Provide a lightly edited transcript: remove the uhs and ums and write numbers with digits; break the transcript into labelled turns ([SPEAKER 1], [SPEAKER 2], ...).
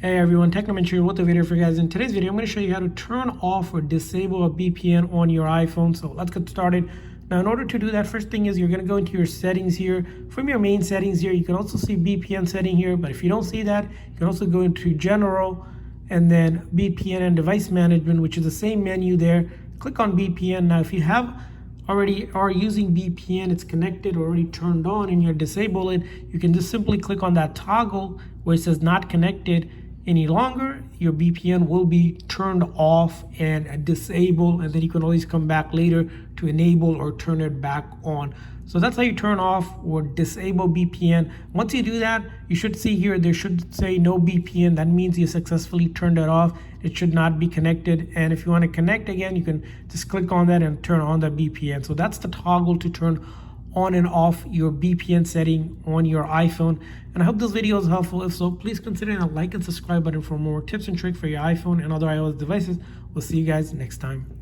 [SPEAKER 1] Hey everyone, Technoman here with a video for you guys. In today's video, I'm going to show you how to turn off or disable a VPN on your iPhone. So let's get started. Now, in order to do that, first thing is you're going to go into your settings here. From your main settings here, you can also see VPN setting here. But if you don't see that, you can also go into General and then VPN and Device Management, which is the same menu there. Click on VPN. Now, if you already are using VPN, it's connected or already turned on and you're disable it, you can just simply click on that toggle where it says not connected any longer. Your VPN will be turned off and disabled, and then you can always come back later to enable or turn it back on. So that's how you turn off or disable VPN. Once you do that, you should see here there should say no VPN. That means you successfully turned it off. It should not be connected, and if you want to connect again, you can just click on that and turn on the VPN. So that's the toggle to turn on and off your VPN setting on your iPhone. And I hope this video is helpful. If so, please consider a like and subscribe button for more tips and tricks for your iPhone and other iOS devices. We'll see you guys next time.